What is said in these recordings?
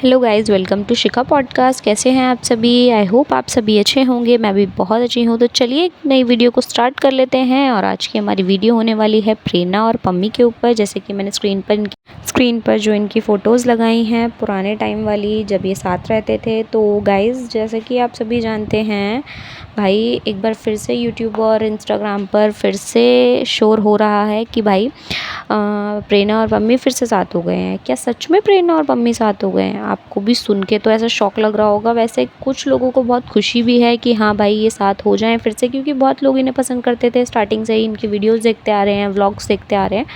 Hello guys, welcome to Shikha podcast. कैसे हैं आप सभी? आई होप आप सभी अच्छे होंगे। मैं भी बहुत अच्छी हूँ। तो चलिए एक नई वीडियो को स्टार्ट कर लेते हैं। और आज की हमारी वीडियो होने वाली है प्रेरणा और पम्मी के ऊपर। जैसे कि मैंने स्क्रीन पर जो इनकी फ़ोटोज़ लगाई हैं पुराने टाइम वाली, जब ये साथ रहते थे। तो गाइस, जैसे कि आप सभी जानते हैं, भाई एक बार फिर से यूट्यूब और इंस्टाग्राम पर फिर से शोर हो रहा है कि भाई प्रेरणा और पम्मी फिर से साथ हो गए हैं। क्या सच में प्रेरणा और पम्मी साथ हो गए हैं? आपको भी सुन के तो ऐसा शौक लग रहा होगा। वैसे कुछ लोगों को बहुत खुशी भी है कि हाँ भाई ये साथ हो जाएं फिर से, क्योंकि बहुत लोग इन्हें पसंद करते थे। स्टार्टिंग से ही इनकी वीडियोज़ देखते आ रहे हैं, व्लॉग्स देखते आ रहे हैं।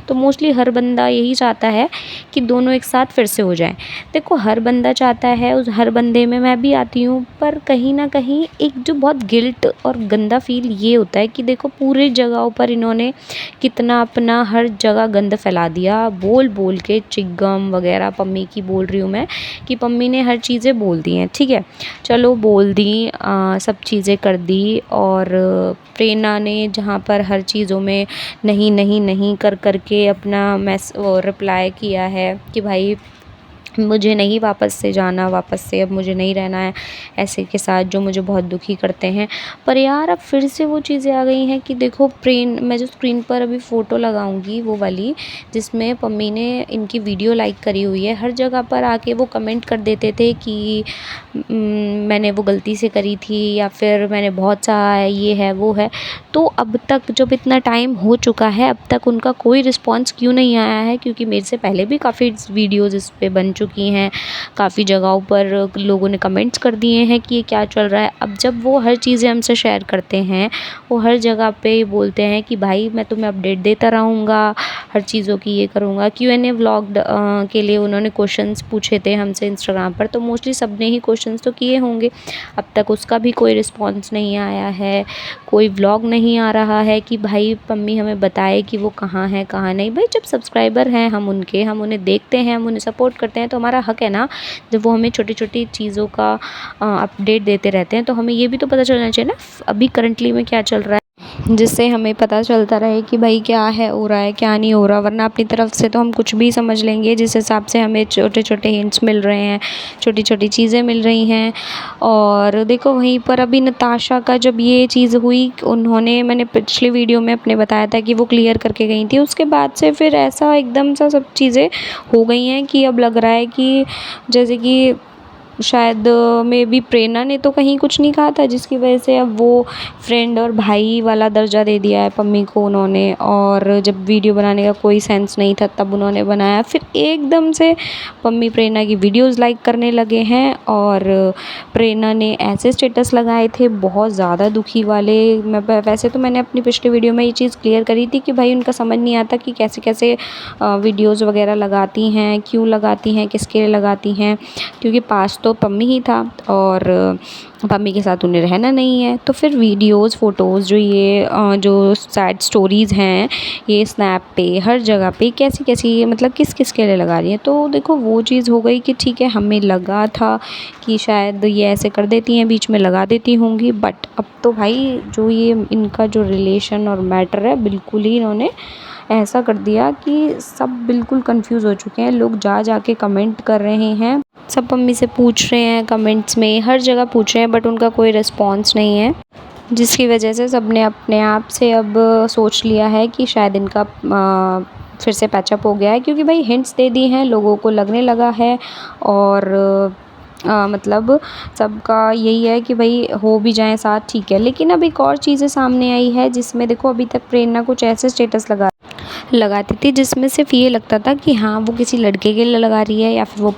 तो मोस्टली हर बंदा यही चाहता है कि दोनों एक साथ फिर से हो जाएं। देखो, हर बंदा चाहता है, उस हर बंदे में मैं भी आती हूँ। पर कहीं ना कहीं एक जो बहुत गिल्ट और गंदा फील ये होता है कि देखो पूरी जगहों पर इन्होंने कितना अपना हर जगह गंद फैला दिया, बोल बोल के। चिंगम वगैरह पम्मी की बोल रही हूँ मैं, कि पम्मी ने हर चीज़ें बोल दी हैं। ठीक है, चलो बोल दी, सब चीज़ें कर दी। और प्रेरणा ने जहाँ पर हर चीज़ों में नहीं नहीं नहीं कर कर के अपना रिप्लाई किया है कि भाई मुझे नहीं वापस से जाना, वापस से अब मुझे नहीं रहना है ऐसे के साथ जो मुझे बहुत दुखी करते हैं। पर यार अब फिर से वो चीज़ें आ गई हैं कि देखो मैं जो स्क्रीन पर अभी फ़ोटो लगाऊंगी वो वाली, जिसमें पम्मी ने इनकी वीडियो लाइक करी हुई है। हर जगह पर आके वो कमेंट कर देते थे कि मैंने वो गलती से करी थी, या फिर मैंने बहुत चाहा है, ये है वो है। तो अब तक जब इतना टाइम हो चुका है, अब तक उनका कोई रिस्पॉन्स क्यों नहीं आया है? क्योंकि मेरे से पहले भी काफ़ी वीडियोज़ इस पे बन चुकी हैं, काफ़ी जगहों पर लोगों ने कमेंट्स कर दिए हैं कि ये क्या चल रहा है। अब जब वो हर चीज़ें हमसे शेयर करते हैं, वो हर जगह पे बोलते हैं कि भाई मैं तुम्हें अपडेट देता रहूँगा, हर चीज़ों की ये करूँगा। Q&A व्लॉग के लिए उन्होंने क्वेश्चंस पूछे थे हमसे इंस्टाग्राम पर, तो मोस्टली सब ने ही क्वेश्चंस तो किए होंगे। अब तक उसका भी कोई रिस्पॉन्स नहीं आया है, कोई व्लॉग नहीं आ रहा है कि भाई पम्मी हमें बताए कि वो कहाँ है कहाँ नहीं। भाई जब सब्सक्राइबर हैं हम उन्हें देखते हैं, हम उन्हें सपोर्ट करते हैं, तो हमारा हक है ना, जब वो हमें छोटी छोटी चीज़ों का अपडेट देते रहते हैं, तो हमें ये भी तो पता चलना चाहिए ना अभी करंटली में क्या चल रहा है, जिससे हमें पता चलता रहे कि भाई क्या है हो रहा है क्या नहीं हो रहा। वरना अपनी तरफ से तो हम कुछ भी समझ लेंगे, जिस हिसाब से हमें छोटे छोटे हिंट्स मिल रहे हैं, छोटी छोटी चीज़ें मिल रही हैं। और देखो वहीं पर अभी नताशा का जब ये चीज़ हुई, मैंने पिछली वीडियो में अपने बताया था कि वो क्लियर करके गई थी। उसके बाद से फिर ऐसा एकदम सा सब चीज़ें हो गई हैं कि अब लग रहा है कि जैसे कि शायद मे बी प्रेरणा ने तो कहीं कुछ नहीं कहा था, जिसकी वजह से अब वो फ्रेंड और भाई वाला दर्जा दे दिया है पम्मी को उन्होंने। और जब वीडियो बनाने का कोई सेंस नहीं था तब उन्होंने बनाया, फिर एकदम से पम्मी प्रेरणा की वीडियोस लाइक करने लगे हैं। और प्रेरणा ने ऐसे स्टेटस लगाए थे बहुत ज़्यादा दुखी वाले। वैसे तो मैंने अपनी पिछली वीडियो में ये चीज़ क्लियर करी थी कि भाई उनका समझ नहीं आता कि कैसे कैसे वीडियोज़ वगैरह लगाती हैं, क्यों लगाती हैं, किसके लिए लगाती हैं। क्योंकि पास तो पम्मी ही था और पम्मी के साथ उन्हें रहना नहीं है। तो फिर वीडियोज़ फ़ोटोज़ जो सैड स्टोरीज़ हैं, ये स्नैप पे हर जगह पे कैसी कैसी, मतलब किस किस के लिए लगा रही हैं। तो देखो वो चीज़ हो गई कि ठीक है, हमें लगा था कि शायद ये ऐसे कर देती हैं, बीच में लगा देती होंगी। बट अब तो भाई जो ये इनका जो रिलेशन और मैटर है, बिल्कुल ही इन्होंने ऐसा कर दिया कि सब बिल्कुल कंफ्यूज हो चुके हैं। लोग जा जा के कमेंट कर रहे हैं, सब मम्मी से पूछ रहे हैं, कमेंट्स में हर जगह पूछ रहे हैं, बट उनका कोई रिस्पॉन्स नहीं है। जिसकी वजह से सब ने अपने आप से अब सोच लिया है कि शायद इनका फिर से पैचअप हो गया है। क्योंकि भाई हिंट्स दे दी हैं, लोगों को लगने लगा है। और मतलब सबका यही है कि भाई हो भी जाएं साथ, ठीक है। लेकिन अब एक और चीज़ें सामने आई है, जिसमें देखो अभी तक प्रेरणा कुछ ऐसे स्टेटस लगाती थी जिसमें सिर्फ ये लगता था कि हाँ वो किसी लड़के के लिए लगा रही है, या फिर वो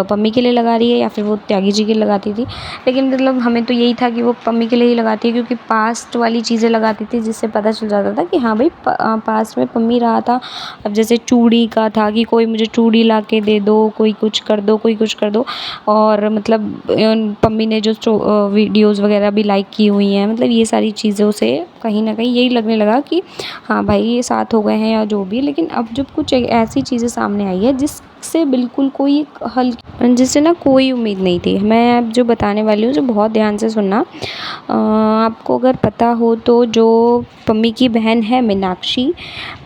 पम्मी के लिए लगा रही है, या फिर वो त्यागी जी के लिए लगाती थी। लेकिन मतलब हमें तो यही था कि वो पम्मी के लिए ही लगाती है, क्योंकि पास्ट वाली चीज़ें लगाती थी, जिससे पता चल जाता था कि हाँ भाई पास्ट में पम्मी रहा था। अब जैसे चूड़ी का था कि कोई मुझे चूड़ी ला के दे दो, कोई कुछ कर दो, कोई कुछ कर दो। और मतलब पम्मी ने जो वीडियोज़ वगैरह भी लाइक की हुई हैं, मतलब ये सारी चीज़ों से कहीं ना कहीं यही लगने लगा कि हाँ भाई ये साथ हो गए हैं या जो भी। लेकिन अब जब कुछ ऐसी चीज़ें सामने आई है से बिल्कुल कोई हल्की, जिससे ना कोई उम्मीद नहीं थी। मैं अब जो बताने वाली हूँ, जो बहुत ध्यान से सुनना। आपको अगर पता हो तो जो पम्मी की बहन है मीनाक्षी,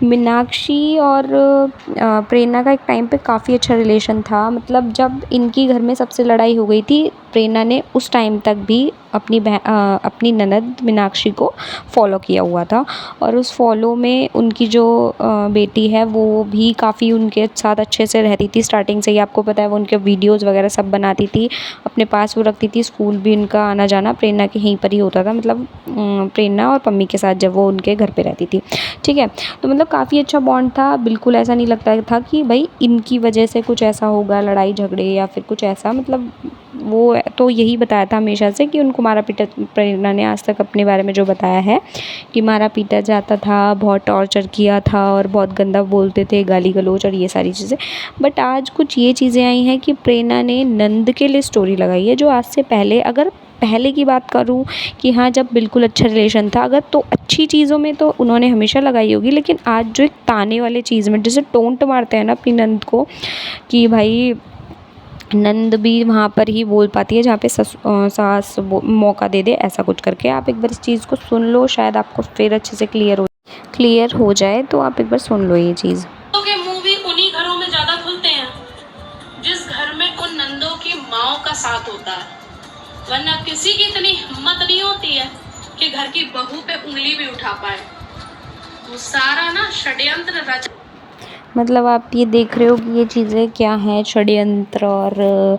मीनाक्षी और प्रेरणा का एक टाइम पे काफ़ी अच्छा रिलेशन था। मतलब जब इनकी घर में सबसे लड़ाई हो गई थी, प्रेरणा ने उस टाइम तक भी अपनी ननद मीनाक्षी को फॉलो किया हुआ था। और उस फॉलो में उनकी जो बेटी है वो भी काफ़ी उनके साथ अच्छे से रहती थी स्टार्टिंग से ही। आपको पता है वो उनके वीडियोज़ वगैरह सब बनाती थी, अपने पास वो रखती थी। स्कूल भी उनका आना जाना प्रेरणा के यहीं पर ही होता था, मतलब प्रेरणा और पम्मी के साथ जब वो उनके घर पे रहती थी। ठीक है, तो मतलब काफ़ी अच्छा बॉन्ड था। बिल्कुल ऐसा नहीं लगता था कि भाई इनकी वजह से कुछ ऐसा होगा, लड़ाई झगड़े या फिर कुछ ऐसा। मतलब वो तो यही बताया था हमेशा से कि उनको मारा पीटा, प्रेरणा ने आज तक अपने बारे में जो बताया है कि मारा पीटा जाता था, बहुत टॉर्चर किया था और बहुत गंदा बोलते थे, गाली गलौज और ये सारी चीज़ें। बट आज कुछ ये चीज़ें आई हैं कि प्रेरणा ने नंद के लिए स्टोरी लगाई है, जो आज से पहले, अगर पहले की बात करूँ कि हाँ जब बिल्कुल अच्छा रिलेशन था अगर, तो अच्छी चीज़ों में तो उन्होंने हमेशा लगाई होगी। लेकिन आज जो एक ताने वाले चीज़ में जैसे टोंट मारते हैं ना अपनी नंद को, कि भाई नंद भी वहाँ पर ही बोल पाती है जहाँ पे सास मौका दे दे, ऐसा कुछ करके। आप एक बार इस चीज़ को सुन लो, शायद आपको फिर अच्छे से क्लियर हो जाए, तो आप एक बार सुन लो ये चीज़। के मुंह भी उन्हीं घरों में ज्यादा खुलते हैं जिस घर में उन नंदों की माओ का साथ होता है, वरना किसी की इतनी हिम्मत नहीं होती है कि घर की बहू पे उंगली भी उठा पाए। वो सारा ना षड्यंत्र रच। मतलब आप ये देख रहे हो कि ये चीज़ें क्या हैं, षड्यंत्र और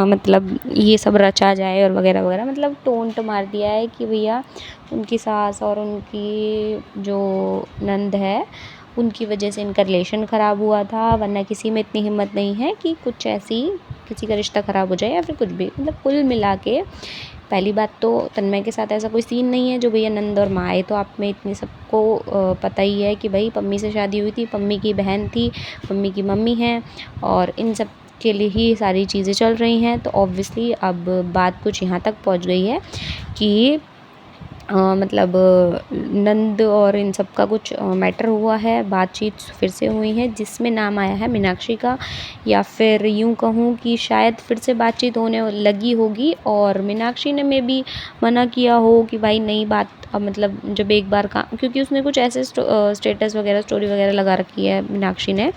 मतलब ये सब रचा जाए और वगैरह वगैरह। मतलब टोंट मार दिया है कि भैया उनकी सास और उनकी जो नंद है उनकी वजह से इनका रिलेशन ख़राब हुआ था, वरना किसी में इतनी हिम्मत नहीं है कि कुछ ऐसी किसी का रिश्ता ख़राब हो जाए या फिर कुछ भी। मतलब कुल मिला के पहली बात तो तन्मय के साथ ऐसा कोई सीन नहीं है जो भैया नंद और माँ आए। तो आप में इतनी सबको पता ही है कि भाई पम्मी से शादी हुई थी, पम्मी की बहन थी, पम्मी की मम्मी हैं, और इन सब के लिए ही सारी चीज़ें चल रही हैं। तो ऑब्वियसली अब बात कुछ यहाँ तक पहुँच गई है कि मतलब नंद और इन सब का कुछ मैटर हुआ है, बातचीत फिर से हुई है जिसमें नाम आया है मीनाक्षी का, या फिर यूँ कहूँ कि शायद फिर से बातचीत होने लगी होगी और मीनाक्षी ने में भी मना किया हो कि भाई नई बात। अब मतलब जब एक बार का, क्योंकि उसने कुछ ऐसे स्टेटस वगैरह स्टोरी वगैरह लगा रखी है मीनाक्षी ने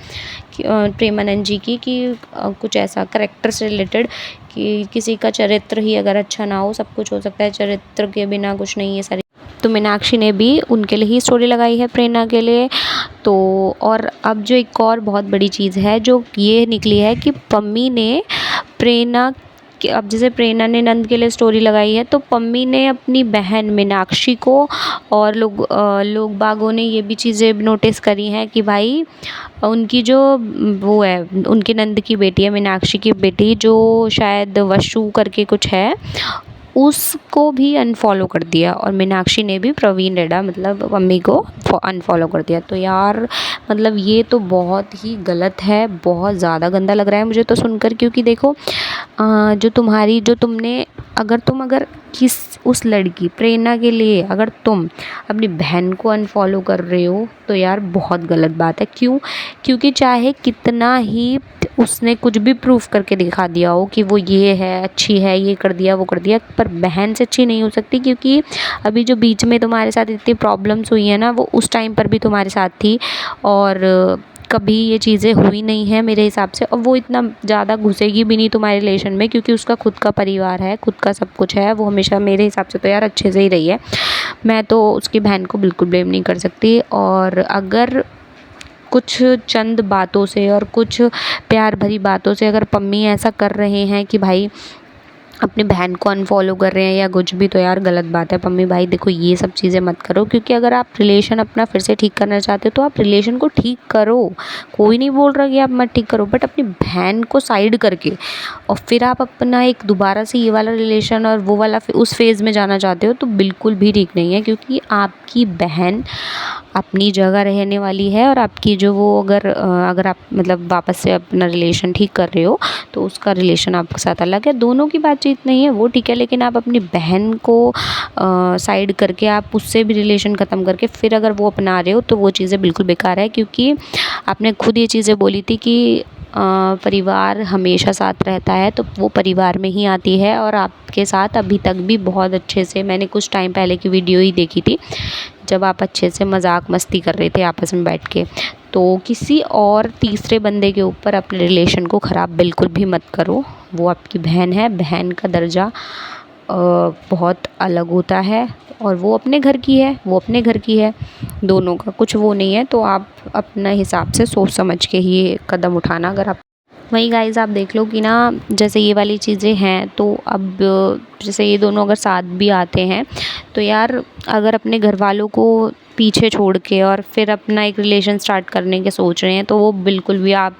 प्रेमानंद जी की, कि कुछ ऐसा करेक्टर से रिलेटेड कि किसी का चरित्र ही अगर अच्छा ना हो, सब कुछ हो सकता है, चरित्र के बिना कुछ नहीं, ये सारी। तो मीनाक्षी ने भी उनके लिए ही स्टोरी लगाई है प्रेरणा के लिए। तो और अब जो एक और बहुत बड़ी चीज़ है जो ये निकली है कि पम्मी ने प्रेरणा अब जैसे प्रेरणा ने नंद के लिए स्टोरी लगाई है, तो पम्मी ने अपनी बहन मीनाक्षी को, और लोग बागों ने ये भी चीज़ें नोटिस करी हैं कि भाई उनकी जो वो है, उनके नंद की बेटी है, मीनाक्षी की बेटी, जो शायद वशु करके कुछ है, उसको भी अनफॉलो कर दिया। और मीनाक्षी ने भी प्रवीण रेडा मतलब मम्मी को अनफॉलो कर दिया। तो यार मतलब ये तो बहुत ही गलत है, बहुत ज़्यादा गंदा लग रहा है मुझे तो सुनकर। क्योंकि देखो जो तुमने अगर उस लड़की प्रेरणा के लिए अगर तुम अपनी बहन को अनफॉलो कर रहे हो तो यार बहुत गलत बात है। क्योंकि चाहे कितना ही उसने कुछ भी प्रूफ करके दिखा दिया हो कि वो ये है, अच्छी है, ये कर दिया वो कर दिया, पर बहन से अच्छी नहीं हो सकती। क्योंकि अभी जो बीच में तुम्हारे साथ इतनी प्रॉब्लम्स हुई है ना, वो उस टाइम पर भी तुम्हारे साथ थी और कभी ये चीज़ें हुई नहीं है मेरे हिसाब से। और वो इतना ज़्यादा घुसेगी भी नहीं तुम्हारे रिलेशन में, क्योंकि उसका खुद का परिवार है, खुद का सब कुछ है। वो हमेशा मेरे हिसाब से तो यार अच्छे से ही रही है। मैं तो उसकी बहन को बिल्कुल ब्लेम नहीं कर सकती। और अगर कुछ चंद बातों से और कुछ प्यार भरी बातों से अगर पम्मी ऐसा कर रहे हैं कि भाई अपनी बहन को अनफॉलो कर रहे हैं या कुछ भी, तो यार गलत बात है। पम्मी भाई देखो ये सब चीज़ें मत करो, क्योंकि अगर आप रिलेशन अपना फिर से ठीक करना चाहते हो तो आप रिलेशन को ठीक करो। कोई नहीं बोल रहा कि आप मत ठीक करो, बट अपनी बहन को साइड करके और फिर आप अपना एक दोबारा से ये वाला रिलेशन और वो वाला उस फेज़ में जाना चाहते हो, तो बिल्कुल भी ठीक नहीं है। क्योंकि आपकी बहन अपनी जगह रहने वाली है, और आपकी जो वो अगर आप मतलब वापस से अपना रिलेशन ठीक कर रहे हो तो उसका रिलेशन आपके साथ अलग है। दोनों की बातचीत नहीं है वो ठीक है, लेकिन आप अपनी बहन को साइड करके आप उससे भी रिलेशन ख़त्म करके फिर अगर वो अपना रहे हो तो वो चीज़ें बिल्कुल बेकार है। क्योंकि आपने खुद ये चीज़ें बोली थी कि परिवार हमेशा साथ रहता है तो वो परिवार में ही आती है। और आपके साथ अभी तक भी बहुत अच्छे से, मैंने कुछ टाइम पहले की वीडियो ही देखी थी जब आप अच्छे से मजाक मस्ती कर रहे थे आपस में बैठ के। तो किसी और तीसरे बंदे के ऊपर अपने रिलेशन को ख़राब बिल्कुल भी मत करो। वो आपकी बहन है, बहन का दर्जा बहुत अलग होता है और वो अपने घर की है, वो अपने घर की है, दोनों का कुछ वो नहीं है। तो आप अपना हिसाब से सोच समझ के ही कदम उठाना। अगर आप वही गाइस आप देख लो कि ना जैसे ये वाली चीज़ें हैं तो अब जैसे ये दोनों अगर साथ भी आते हैं तो यार अगर अपने घर वालों को पीछे छोड़ के और फिर अपना एक रिलेशन स्टार्ट करने के सोच रहे हैं तो वो बिल्कुल भी, आप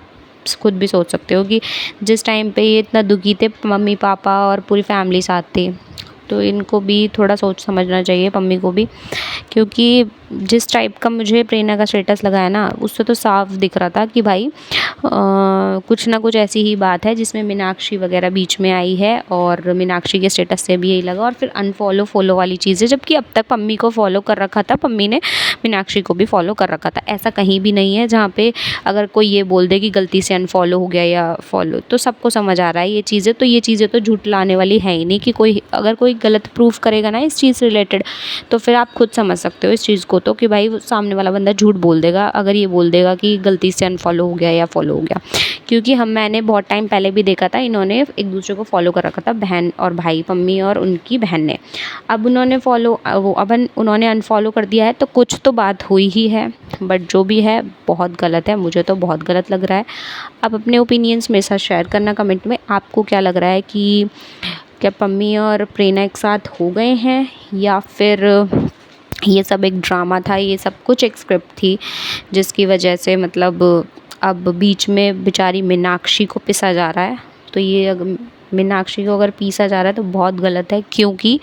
खुद भी सोच सकते हो कि जिस टाइम पे ये इतना दुखी थे, मम्मी पापा और पूरी फैमिली साथ थी, तो इनको भी थोड़ा सोच समझना चाहिए, मम्मी को भी। क्योंकि जिस टाइप का मुझे प्रेरणा का स्टेटस लगाया ना उससे तो साफ दिख रहा था कि भाई कुछ ना कुछ ऐसी ही बात है जिसमें मीनाक्षी वगैरह बीच में आई है। और मीनाक्षी के स्टेटस से भी यही लगा और फिर अनफॉलो फॉलो वाली चीज़ है, जबकि अब तक पम्मी को फॉलो कर रखा था, पम्मी ने मीनाक्षी को भी फॉलो कर रखा था। ऐसा कहीं भी नहीं है जहाँ पे अगर कोई ये बोल दे कि गलती से अनफॉलो हो गया या फॉलो, तो सबको समझ आ रहा है ये चीज़ें। तो ये चीज़ें तो झूठ लाने वाली है ही नहीं कि कोई अगर कोई गलत प्रूफ करेगा ना इस चीज़ से रिलेटेड तो फिर आप खुद समझ सकते हो इस चीज़ को, तो कि भाई वो सामने वाला बंदा झूठ बोल देगा अगर ये बोल देगा कि गलती से अनफॉलो हो गया या फॉलो हो गया। क्योंकि मैंने बहुत टाइम पहले भी देखा था इन्होंने एक दूसरे को फॉलो कर रखा था, बहन और भाई, मम्मी और उनकी बहन ने। अब उन्होंने अनफॉलो कर दिया है तो कुछ तो बात हुई ही है, बट जो भी है बहुत गलत है, मुझे तो बहुत गलत लग रहा है। आप अपने ओपिनियंस मेरे साथ शेयर करना कमेंट में, आपको क्या लग रहा है कि क्या पम्मी और प्रेरणा एक साथ हो गए हैं या फिर ये सब एक ड्रामा था, ये सब कुछ एक स्क्रिप्ट थी जिसकी वजह से मतलब अब बीच में बेचारी मीनाक्षी को पिसा जा रहा है। तो ये मीनाक्षी को अगर पीसा जा रहा है तो बहुत गलत है, क्योंकि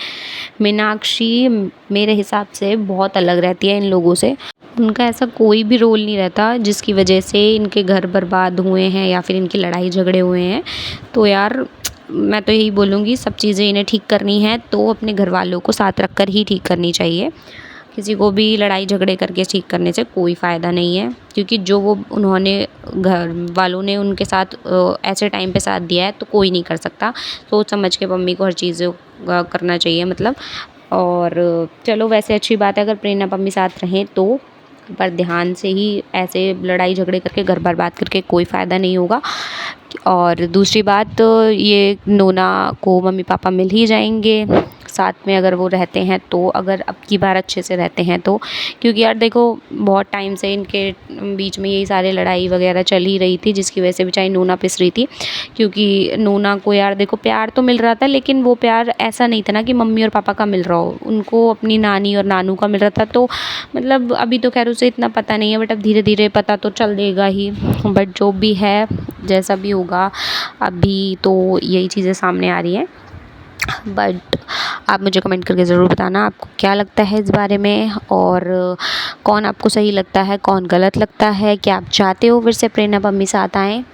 मीनाक्षी मेरे हिसाब से बहुत अलग रहती है इन लोगों से। उनका ऐसा कोई भी रोल नहीं रहता जिसकी वजह से इनके घर बर्बाद हुए हैं या फिर इनकी लड़ाई झगड़े हुए हैं। तो यार मैं तो यही बोलूँगी सब चीज़ें इन्हें ठीक करनी है तो अपने घर वालों को साथ रख कर ही ठीक करनी चाहिए। किसी को भी लड़ाई झगड़े करके ठीक करने से कोई फ़ायदा नहीं है, क्योंकि जो वो उन्होंने घर वालों ने उनके साथ ऐसे टाइम पे साथ दिया है तो कोई नहीं कर सकता। सोच समझ के मम्मी को हर चीज़ करना चाहिए मतलब। और चलो वैसे अच्छी बात है अगर प्रेरणा मम्मी साथ रहें तो, पर ध्यान से ही, ऐसे लड़ाई झगड़े करके घर बर्बाद करके कोई फ़ायदा नहीं होगा। और दूसरी बात ये नोना को मम्मी पापा मिल ही जाएंगे साथ में अगर वो रहते हैं तो, अगर अब की बार अच्छे से रहते हैं तो। क्योंकि यार देखो बहुत टाइम से इनके बीच में यही सारे लड़ाई वगैरह चल ही रही थी जिसकी वजह से बेचारी नोना पिस रही थी। क्योंकि नोना को यार देखो प्यार तो मिल रहा था लेकिन वो प्यार ऐसा नहीं था ना कि मम्मी और पापा का मिल रहा हो, उनको अपनी नानी और नानू का मिल रहा था। तो मतलब अभी तो खैर उसे इतना पता नहीं है, बट अब धीरे धीरे पता तो चल देगा ही। बट जो भी है जैसा भी होगा अभी तो यही चीज़ें सामने आ रही हैं। बट आप मुझे कमेंट करके ज़रूर बताना आपको क्या लगता है इस बारे में, और कौन आपको सही लगता है कौन गलत लगता है, क्या आप चाहते हो फिर से प्रेरणा मम्मी साथ आएँ,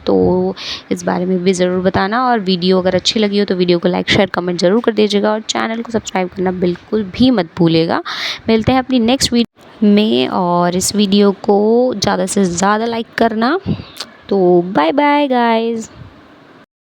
तो इस बारे में भी ज़रूर बताना। और वीडियो अगर अच्छी लगी हो तो वीडियो को लाइक शेयर कमेंट ज़रूर कर दीजिएगा और चैनल को सब्सक्राइब करना बिल्कुल भी मत भूलिएगा। मिलते हैं अपनी नेक्स्ट वीडियो में, और इस वीडियो को ज़्यादा से ज़्यादा लाइक करना। तो बाय बाय गाइज़।